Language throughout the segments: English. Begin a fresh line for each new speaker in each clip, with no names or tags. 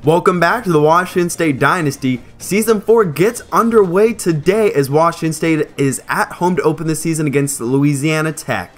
Welcome back to the Washington State Dynasty. Season 4 gets underway today as Washington State is at home to open the season against Louisiana Tech.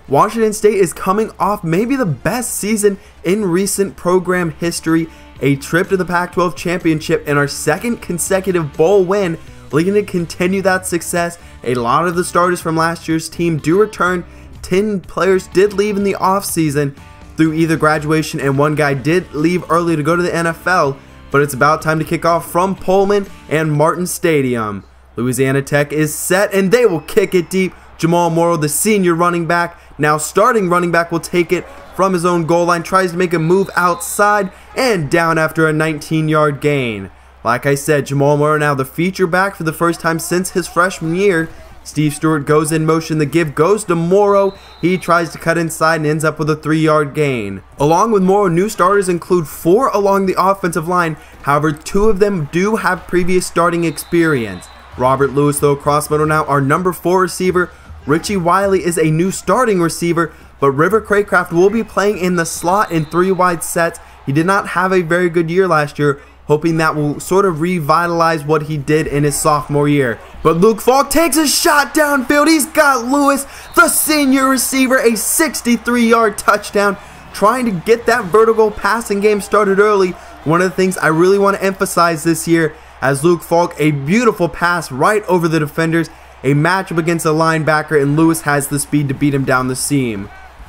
Washington State is coming off maybe the best season in recent program history, a trip to the Pac-12 championship and our second consecutive bowl win, looking to continue that success. A lot of the starters from last year's team do return. 10 players did leave in the offseason through either graduation, and one guy did leave early to go to the NFL, but it's about time to kick off from Pullman and Martin Stadium. Louisiana Tech is set and they will kick it deep. Jamal Morrow, the senior running back, now starting running back, will take it from his own goal line, tries to make a move outside and down after a 19-yard gain. Like I said, Jamal Morrow now the feature back for the first time since his freshman year. Steve Stewart goes in motion, the give goes to Morrow. He tries to cut inside and ends up with a 3-yard gain. Along with Morrow, new starters include 4 along the offensive line. However, 2 of them do have previous starting experience. Robert Lewis, though, across middle now, our number 4 receiver. Richie Wiley is a new starting receiver, but River Craycraft will be playing in the slot in 3 wide sets. He did not have a very good year last year, hoping that will sort of revitalize what he did in his sophomore year. But Luke Falk takes a shot downfield. He's got Lewis, the senior receiver, a 63-yard touchdown, trying to get that vertical passing game started early. One of the things I really want to emphasize this year, as Luke Falk, a beautiful pass right over the defenders, a matchup against a linebacker, and Lewis has the speed to beat him down the seam.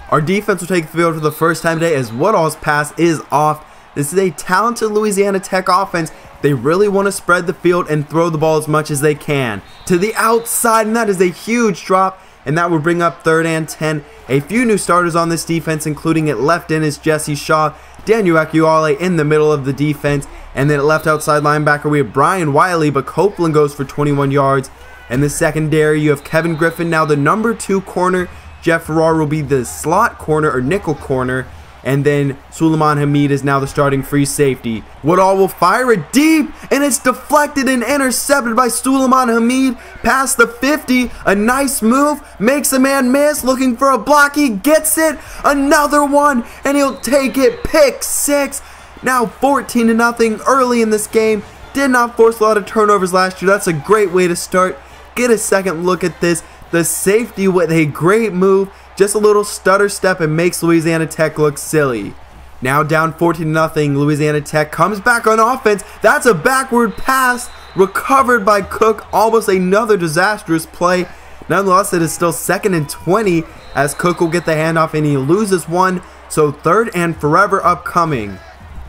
Our defense will take the field for the first time today as Woodall's pass is off. This is a talented Louisiana Tech offense. They really want to spread the field and throw the ball as much as they can. To the outside, and that is a huge drop, and that will bring up 3rd and 10. A few new starters on this defense, including at left end is Jesse Shaw, Daniel Akiwale in the middle of the defense, and then at left outside linebacker we have Brian Wiley, but Copeland goes for 21 yards. And the secondary, you have Kevin Griffin, now the number 2 corner. Jeff Farrar will be the slot corner or nickel corner. And then Suleiman Hamid is now the starting free safety. Woodall will fire it deep, and it's deflected and intercepted by Suleiman Hamid past the 50. A nice move, makes a man miss, looking for a block. He gets it, another one, and he'll take it. Pick 6. Now 14-0 early in this game. Did not force a lot of turnovers last year. That's a great way to start. Get a second look at this. The safety with a great move. Just a little stutter step and makes Louisiana Tech look silly. Now down 14-0, Louisiana Tech comes back on offense. That's a backward pass recovered by Cook. Almost another disastrous play. Nonetheless, it is still 2nd and 20 as Cook will get the handoff and he loses one. So 3rd and forever upcoming.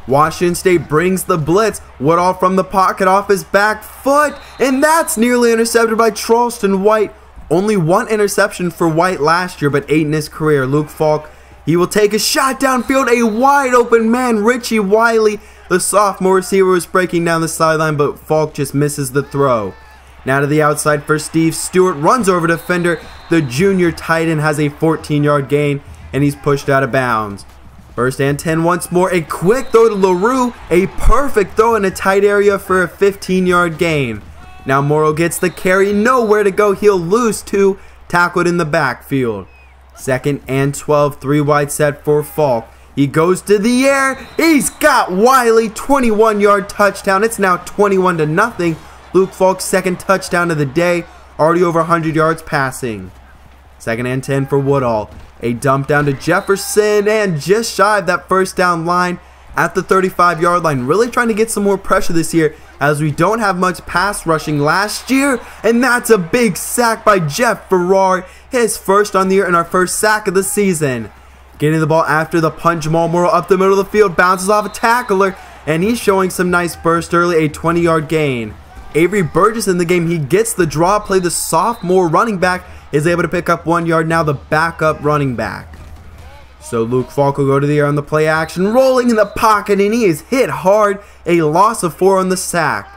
Washington State brings the blitz. Woodall from the pocket off his back foot, and that's nearly intercepted by Charleston White. Only 1 interception for White last year, but 8 in his career. Luke Falk, he will take a shot downfield. A wide open man, Richie Wiley, the sophomore receiver, was breaking down the sideline, but Falk just misses the throw. Now to the outside for Steve Stewart, runs over defender. The junior tight end has a 14-yard gain, and he's pushed out of bounds. 1st and 10 once more. A quick throw to LaRue. A perfect throw in a tight area for a 15-yard gain. Now Morrow gets the carry. Nowhere to go. He'll lose 2. Tackled in the backfield. 2nd and 12. 3 wide set for Falk. He goes to the air. He's got Wiley. 21-yard touchdown. It's now 21-0. Luke Falk's 2nd touchdown of the day. Already over 100 yards passing. 2nd and 10 for Woodall. A dump down to Jefferson and just shy of that 1st down line at the 35-yard line. Really trying to get some more pressure this year as we don't have much pass rushing last year. And that's a big sack by Jeff Farrar. His 1st on the year and our 1st sack of the season. Getting the ball after the punt, Jamal Morrow up the middle of the field. Bounces off a tackler and he's showing some nice burst early. A 20-yard gain. Avery Burgess in the game. He gets the draw play. The sophomore running back is able to pick up 1 yard, now the backup running back. So Luke Falk will go to the air on the play action, rolling in the pocket, and he is hit hard. A loss of 4 on the sack.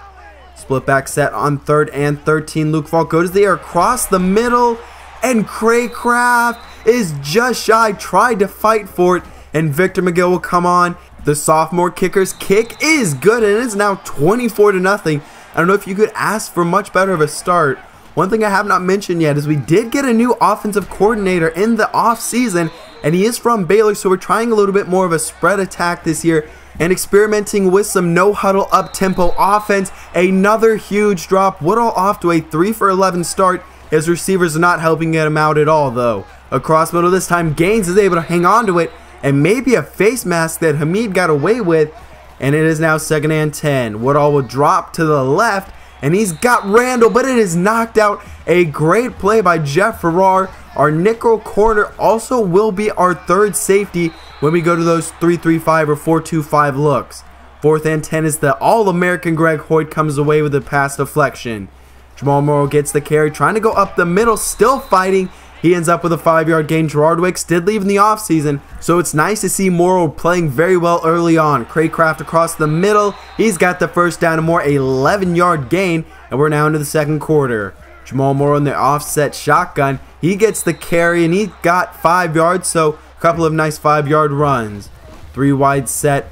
Split back set on 3rd and 13. Luke Falk goes to the air across the middle, and Craycraft is just shy. Tried to fight for it, and Victor McGill will come on. The sophomore kicker's kick is good, and it's now 24-0. I don't know if you could ask for much better of a start. One thing I have not mentioned yet is we did get a new offensive coordinator in the offseason, and he is from Baylor, so we're trying a little bit more of a spread attack this year. and experimenting with some no-huddle up-tempo offense. Another huge drop. Woodall off to a 3 for 11 start. His receivers are not helping him out at all, though. Across middle this time, Gaines is able to hang on to it, and maybe a face mask that Hamid got away with, and it is now 2nd and 10. Woodall will drop to the left, and he's got Randall, but it is knocked out. A great play by Jeff Farrar. Our nickel corner also will be our third safety when we go to those 3-3-5 or 4-2-5 looks. 4th and 10 is the All-American Greg Hoyt comes away with a pass deflection. Jamal Morrow gets the carry, trying to go up the middle, still fighting. He ends up with a 5-yard gain. Gerard Wicks did leave in the offseason, so it's nice to see Morrow playing very well early on. Craycraft across the middle. He's got the first down and more, 11-yard gain, and we're now into the second quarter. Jamal Morrow in the offset shotgun. He gets the carry, and he got 5 yards, so a couple of nice 5-yard runs. 3 wide set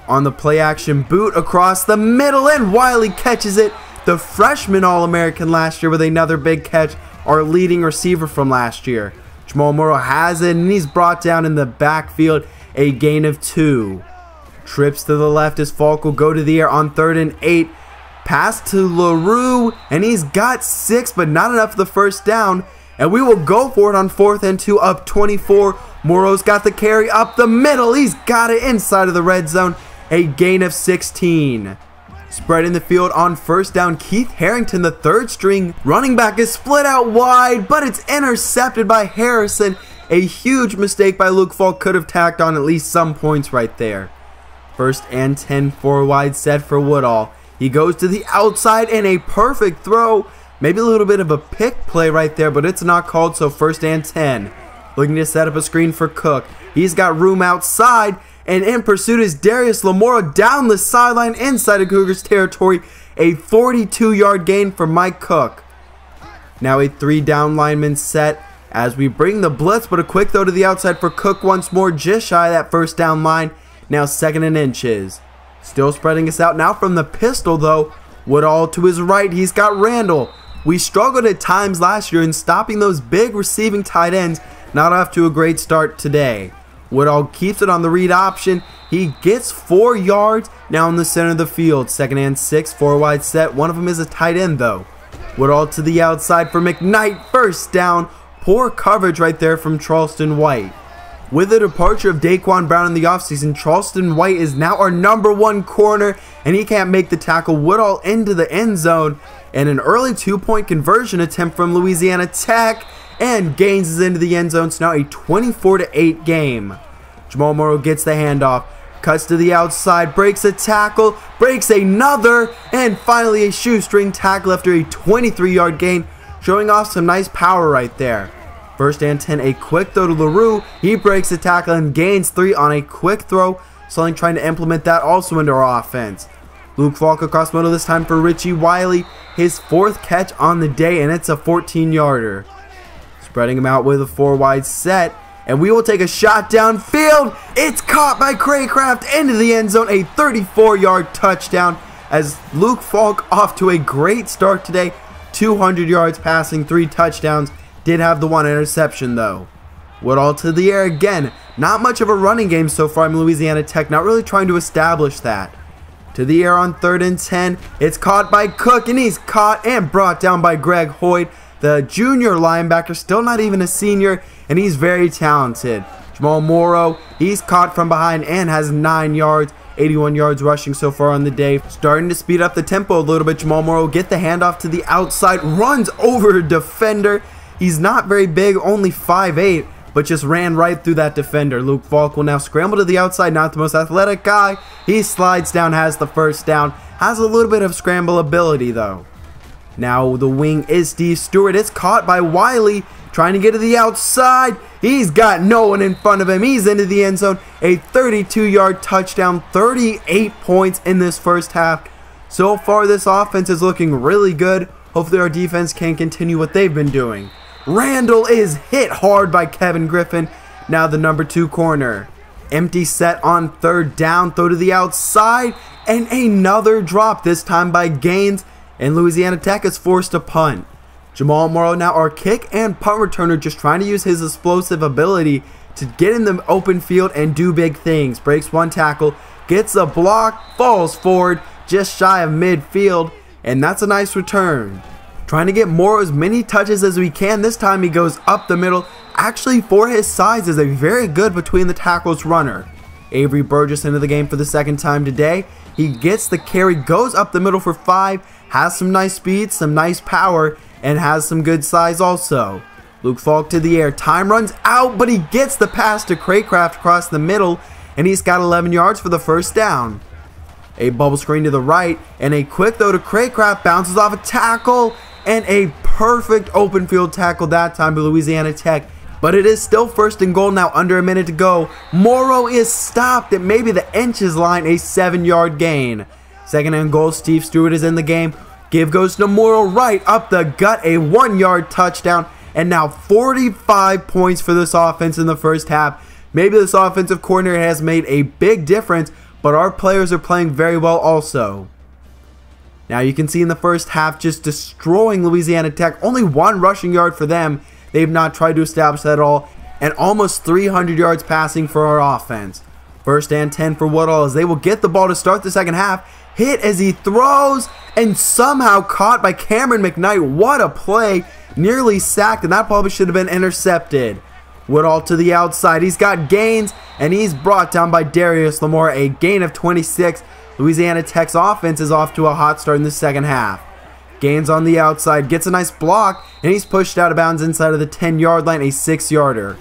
on the play action boot across the middle, and Wiley catches it. The freshman All-American last year with another big catch. Our leading receiver from last year. Jamal Morrow has it, and he's brought down in the backfield. A gain of 2. Trips to the left as Falk will go to the air on 3rd and 8. Pass to LaRue, and he's got 6, but not enough for the first down. And we will go for it on 4th and 2, up 24. Morrow's got the carry up the middle. He's got it inside of the red zone. A gain of 16. Spreading the field on 1st down, Keith Harrington, the 3rd string running back, is split out wide, but it's intercepted by Harrison. A huge mistake by Luke Falk, could have tacked on at least some points right there. 1st and 10, 4 wide set for Woodall. He goes to the outside and a perfect throw. Maybe a little bit of a pick play right there, but it's not called, so 1st and 10. Looking to set up a screen for Cook. He's got room outside. And in pursuit is Darius Lamora down the sideline inside of Cougars territory. A 42-yard gain for Mike Cook. Now a 3-down lineman set as we bring the blitz, but a quick throw to the outside for Cook once more, just shy of that 1st down line. Now 2nd and inches. Still spreading us out now from the pistol, though. Woodall to his right. He's got Randall. We struggled at times last year in stopping those big receiving tight ends. Not off to a great start today. Woodall keeps it on the read option. He gets 4 yards now in the center of the field. 2nd and 6, 4 wide set. One of them is a tight end, though. Woodall to the outside for McKnight. 1st down. Poor coverage right there from Charleston White. With the departure of Daquan Brown in the offseason, Charleston White is now our #1 corner, and he can't make the tackle. Woodall into the end zone, and an early 2-point conversion attempt from Louisiana Tech. And Gaines is into the end zone. It's now a 24-8 game. Jamal Morrow gets the handoff. Cuts to the outside. Breaks a tackle. Breaks another. And finally a shoestring tackle after a 23-yard gain. Showing off some nice power right there. 1st and 10. A quick throw to LaRue. He breaks the tackle and gains 3 on a quick throw. Sully trying to implement that also into our offense. Luke Falk across middle this time for Richie Wiley. His 4th catch on the day, and it's a 14-yarder. Spreading him out with a 4 wide set, and we will take a shot downfield. It's caught by Craycraft into the end zone. A 34-yard touchdown as Luke Falk off to a great start today. 200 yards passing, 3 touchdowns. Did have the 1 interception, though. Woodall to the air again. Not much of a running game so far in Louisiana Tech. Not really trying to establish that. To the air on 3rd and 10. It's caught by Cook, and he's caught and brought down by Greg Hoyt. The junior linebacker, still not even a senior, and he's very talented. Jamal Morrow, he's caught from behind and has 9 yards, 81 yards rushing so far on the day. Starting to speed up the tempo a little bit. Jamal Morrow get the handoff to the outside, runs over a defender. He's not very big, only 5'8", but just ran right through that defender. Luke Falk will now scramble to the outside, not the most athletic guy. He slides down, has the 1st down, has a little bit of scramble ability though. Now the wing is Steve Stewart. It's caught by Wiley, trying to get to the outside. He's got no one in front of him. He's into the end zone. A 32-yard touchdown, 38 points in this first half. So far, this offense is looking really good. Hopefully our defense can continue what they've been doing. Randall is hit hard by Kevin Griffin. Now the #2 corner. Empty set on 3rd down. Throw to the outside. And another drop, this time by Gaines. And Louisiana Tech is forced to punt. Jamal Morrow now our kick and punt returner, just trying to use his explosive ability to get in the open field and do big things. Breaks 1 tackle, gets a block, falls forward just shy of midfield, and that's a nice return. Trying to get as many touches as we can. This time he goes up the middle. Actually, for his size, is a very good between the tackles runner. Avery Burgess into the game for the second time today. He gets the carry, goes up the middle for 5, has some nice speed, some nice power, and has some good size also. Luke Falk to the air. Time runs out, but he gets the pass to Craycraft across the middle, and he's got 11 yards for the first down. A bubble screen to the right, and a quick throw to Craycraft, bounces off a tackle, and a perfect open field tackle that time by Louisiana Tech. But it is still first and goal now, under a minute to go. Morrow is stopped at maybe the inches line, a 7-yard gain. Second and goal, Steve Stewart is in the game. Give goes to Morrow right up the gut, a 1-yard touchdown. And now 45 points for this offense in the first half. Maybe this offensive coordinator has made a big difference, but our players are playing very well also. Now you can see in the first half just destroying Louisiana Tech. Only 1 rushing yard for them. They've not tried to establish that at all. And almost 300 yards passing for our offense. First and 10 for Woodall as they will get the ball to start the second half. Hit as he throws and somehow caught by Cameron McKnight. What a play. Nearly sacked, and that probably should have been intercepted. Woodall to the outside. He's got gains, and he's brought down by Darius Lamore. A gain of 26. Louisiana Tech's offense is off to a hot start in the second half. Gains on the outside, gets a nice block, and he's pushed out of bounds inside of the 10-yard line, a 6-yarder.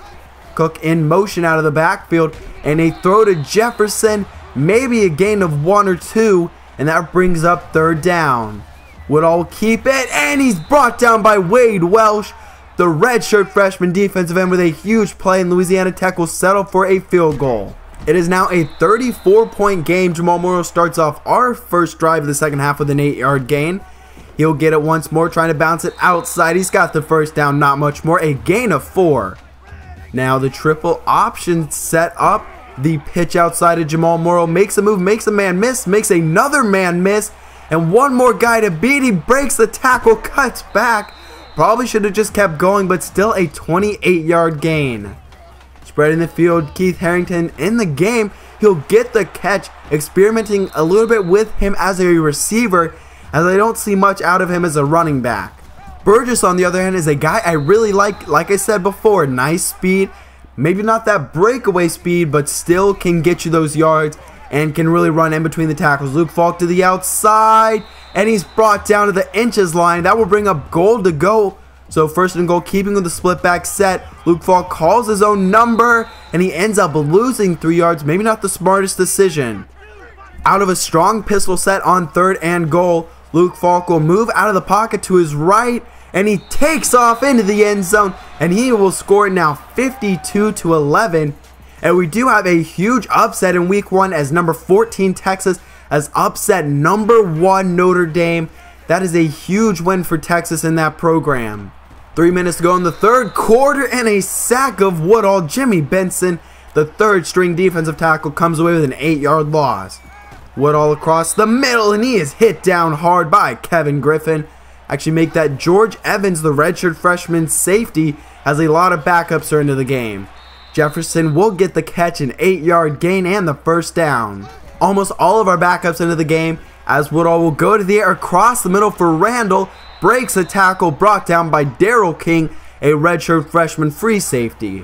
Cook in motion out of the backfield, and a throw to Jefferson, maybe a gain of 1 or 2, and that brings up third down. Woodall will keep it, and he's brought down by Wade Welsh. The redshirt freshman defensive end with a huge play, and Louisiana Tech will settle for a field goal. It is now a 34-point game. Jamal Morrow starts off our first drive of the second half with an 8-yard gain. He'll get it once more, trying to bounce it outside. He's got the first down, not much more. A gain of 4. Now the triple option set up. The pitch outside of Jamal Morrow. Makes a move, makes a man miss, makes another man miss. And one more guy to beat. He breaks the tackle, cuts back. Probably should have just kept going, but still a 28-yard gain. Spreading the field, Keith Harrington in the game. He'll get the catch, experimenting a little bit with him as a receiver, as I don't see much out of him as a running back. Burgess, on the other hand, is a guy I really like I said before. Nice speed, maybe not that breakaway speed, but still can get you those yards and can really run in between the tackles. Luke Falk to the outside, and he's brought down to the inches line. That will bring up goal to go. So first and goal, keeping with the split back set. Luke Falk calls his own number, and he ends up losing 3 yards. Maybe not the smartest decision. Out of a strong pistol set on third and goal, Luke Falk will move out of the pocket to his right, and he takes off into the end zone, and he will score now 52-11. And we do have a huge upset in week 1 as number 14 Texas has upset number 1 Notre Dame. That is a huge win for Texas in that program. 3 minutes to go in the third quarter, and a sack of Woodall. Jimmy Benson, the third string defensive tackle, comes away with an 8-yard loss. Woodall across the middle, and he is hit down hard by Kevin Griffin. Actually make that George Evans, the redshirt freshman safety, as a lot of backups are into the game. Jefferson will get the catch, an 8-yard gain, and the first down. Almost all of our backups into the game, as Woodall will go to the air across the middle for Randall, breaks a tackle, brought down by Daryl King, a redshirt freshman free safety.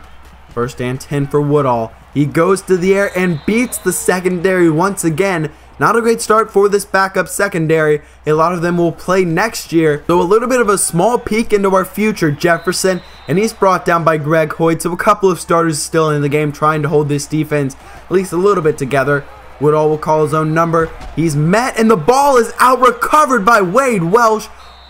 First and 10 for Woodall. He goes to the air and beats the secondary once again. Not a great start for this backup secondary. A lot of them will play next year. So a little bit of a small peek into our future. Jefferson, and he's brought down by Greg Hoyt. So a couple of starters still in the game trying to hold this defense at least a little bit together. Woodall will call his own number. He's met, and the ball is out, recovered by Wade Welsh.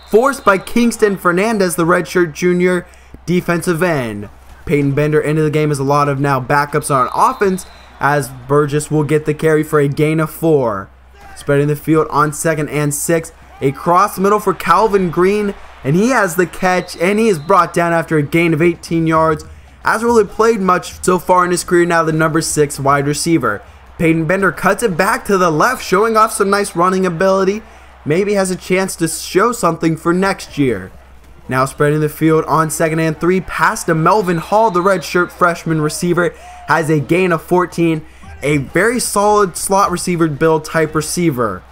Forced by Kingston Fernandez, the redshirt junior defensive end. Peyton Bender into the game as a lot of now backups on offense, as Burgess will get the carry for a gain of 4. Spreading the field on second and 6. A cross middle for Calvin Green, and he has the catch, and he is brought down after a gain of 18 yards. Hasn't really played much so far in his career, now the number 6 wide receiver. Peyton Bender cuts it back to the left, showing off some nice running ability. Maybe has a chance to show something for next year. Now spreading the field on second and 3, pass to Melvin Hall, the redshirt freshman receiver, has a gain of 14, a very solid slot receiver build type receiver.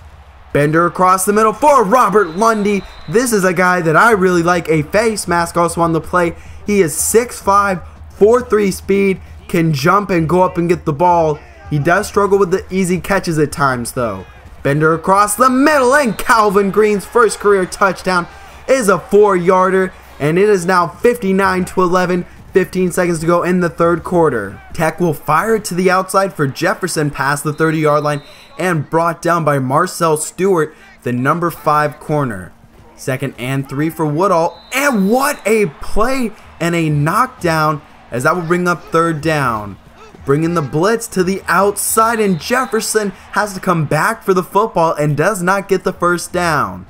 Bender across the middle for Robert Lundy. This is a guy that I really like, a face mask also on the play. He is 6'5", 4.3 speed, can jump and go up and get the ball. He does struggle with the easy catches at times though. Bender across the middle, and Calvin Green's first career touchdown is a 4-yarder, and it is now 59-11. 15 seconds to go in the third quarter. Tech will fire it to the outside for Jefferson past the 30-yard line and brought down by Marcel Stewart, the number 5 corner. 2nd and 3 for Woodall, and what a play and a knockdown, as that will bring up 3rd down. Bringing the blitz to the outside, and Jefferson has to come back for the football and does not get the 1st down.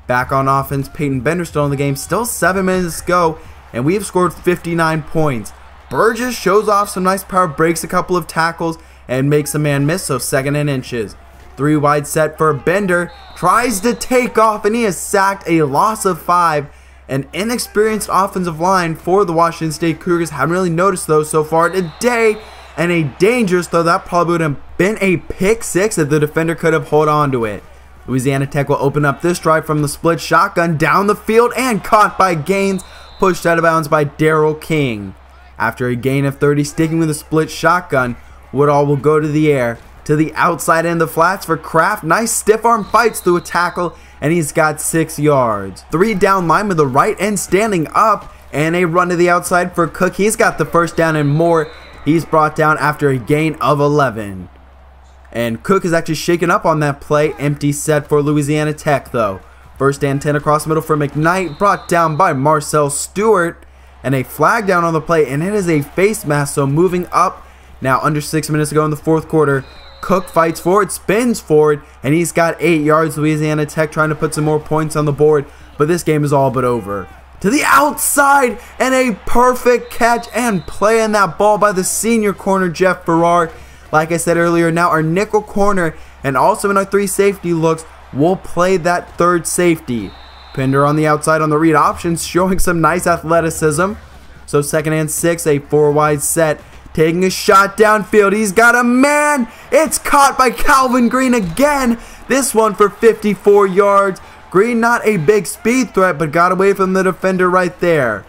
Back on offense, Peyton Bender still in the game, still 7 minutes to go, and we have scored 59 points. Burgess shows off some nice power, breaks a couple of tackles, and makes a man miss, so 2nd and inches. 3 wide set for Bender, tries to take off, and he is sacked, a loss of 5. An inexperienced offensive line for the Washington State Cougars. Haven't really noticed those so far today. And a dangerous throw, that probably would have been a pick 6 if the defender could have held on to it. Louisiana Tech will open up this drive from the split shotgun down the field, and caught by Gaines, pushed out of bounds by Daryl King. After a gain of 30, sticking with a split shotgun, Woodall will go to the air, to the outside end of the flats for Kraft. Nice stiff arm fights through a tackle, and he's got 6 yards. 3 down line with the right end standing up, and a run to the outside for Cook. He's got the 1st down and more. He's brought down after a gain of 11. And Cook is actually shaken up on that play. Empty set for Louisiana Tech though. 1st and 10 across the middle for McKnight, brought down by Marcel Stewart, and a flag down on the play, and it is a face mask, so moving up. Now under 6 minutes to go in the 4th quarter. Cook fights forward, spins forward, and he's got 8 yards. Louisiana Tech trying to put some more points on the board, but this game is all but over. To the outside, and a perfect catch and play on that ball by the senior corner Jeff Farrar. Like I said earlier, now our nickel corner and also in our 3 safety looks will play that 3rd safety. Pender on the outside on the read options, showing some nice athleticism. So 2nd and 6, a 4 wide set, taking a shot downfield. He's got a man. It's caught by Calvin Green again. This one for 54 yards. Green not a big speed threat, but got away from the defender right there.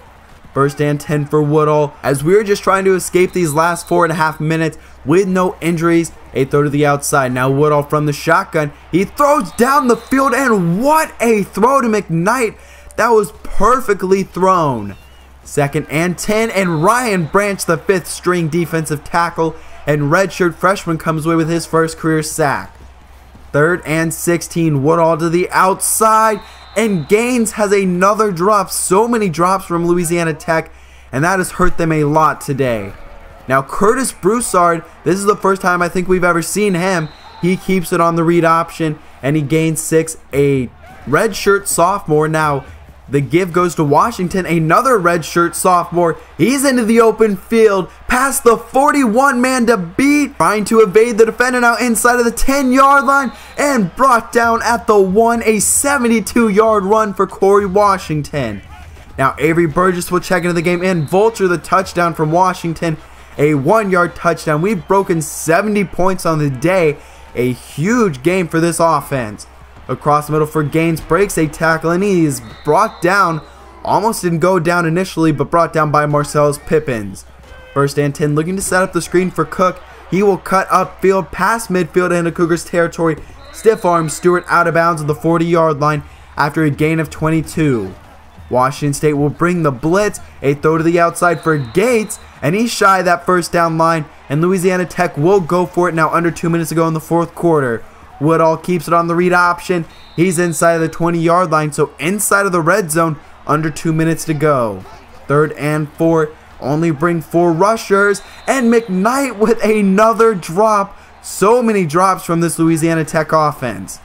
1st and 10 for Woodall, as we were just trying to escape these last 4.5 minutes with no injuries. A throw to the outside. Now Woodall from the shotgun. He throws down the field, and what a throw to McKnight. That was perfectly thrown. 2nd and 10, and Ryan Branch, the 5th string defensive tackle and redshirt freshman, comes away with his 1st career sack. 3rd and 16, Woodall to the outside, and Gaines has another drop. So many drops from Louisiana Tech, and that has hurt them a lot today. Now Curtis Broussard, this is the first time I think we've ever seen him. He keeps it on the read option, and he gains 6. A redshirt sophomore. Now the give goes to Washington, another redshirt sophomore. He's into the open field, past the 41 man to beat, trying to evade the defender now inside of the 10-yard line, and brought down at the 1, a 72-yard run for Corey Washington. Now Avery Burgess will check into the game, and Vulture the touchdown from Washington, a 1-yard touchdown. We've broken 70 points on the day, a huge game for this offense. Across the middle for Gaines, breaks a tackle, and he is brought down. Almost didn't go down initially, but brought down by Marcellus Pippins. 1st and 10, looking to set up the screen for Cook. He will cut upfield, past midfield into Cougars territory. Stiff arm Stewart out of bounds at the 40-yard line after a gain of 22. Washington State will bring the blitz. A throw to the outside for Gates, and he's shy of that 1st down line, and Louisiana Tech will go for it now under 2 minutes to go in the 4th quarter. Woodall keeps it on the read option. He's inside of the 20-yard line, so inside of the red zone, under 2 minutes to go. 3rd and 4, only bring 4 rushers, and McKnight with another drop. So many drops from this Louisiana Tech offense.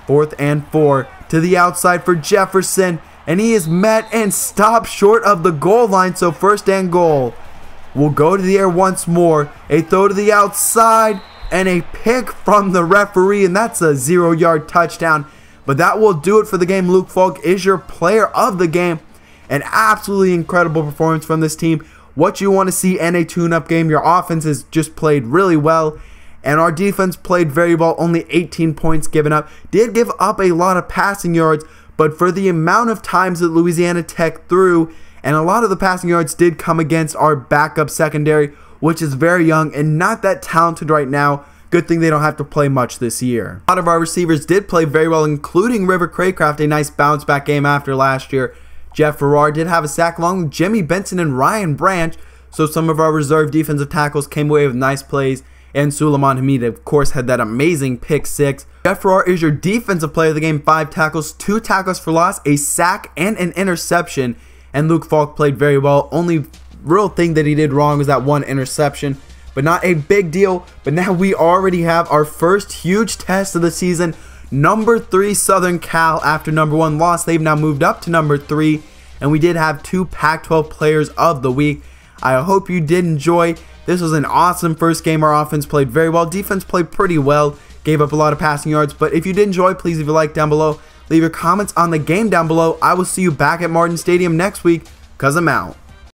4th and 4, to the outside for Jefferson, and he is met and stopped short of the goal line, so 1st and goal. We'll go to the air once more. A throw to the outside, and a pick from the referee, and that's a 0-yard touchdown. But that will do it for the game. Luke Falk is your player of the game. An absolutely incredible performance from this team. what you want to see in a tune-up game. Your offense has just played really well, and our defense played very well. Only 18 points given up. Did give up a lot of passing yards, but for the amount of times that Louisiana Tech threw, and a lot of the passing yards did come against our backup secondary, which is very young and not that talented right now. Good thing they don't have to play much this year. A lot of our receivers did play very well, including River Craycraft, a nice bounce back game after last year. Jeff Farrar did have a sack along with Jimmy Benson and Ryan Branch, so some of our reserve defensive tackles came away with nice plays, and Suleiman Hamid, of course, had that amazing pick 6. Jeff Farrar is your defensive player of the game, 5 tackles, 2 tackles for loss, a sack, and an interception, and Luke Falk played very well. Only real thing that he did wrong was that 1 interception, but not a big deal. But now we already have our first huge test of the season. Number 3 Southern Cal, after number 1 loss, they've now moved up to number 3, and we did have 2 Pac-12 players of the week. I hope you did enjoy. This was an awesome first game. Our offense played very well. Defense played pretty well. Gave up a lot of passing yards. But if you did enjoy, please leave a like down below. Leave your comments on the game down below. I will see you back at Martin Stadium next week, because I'm out.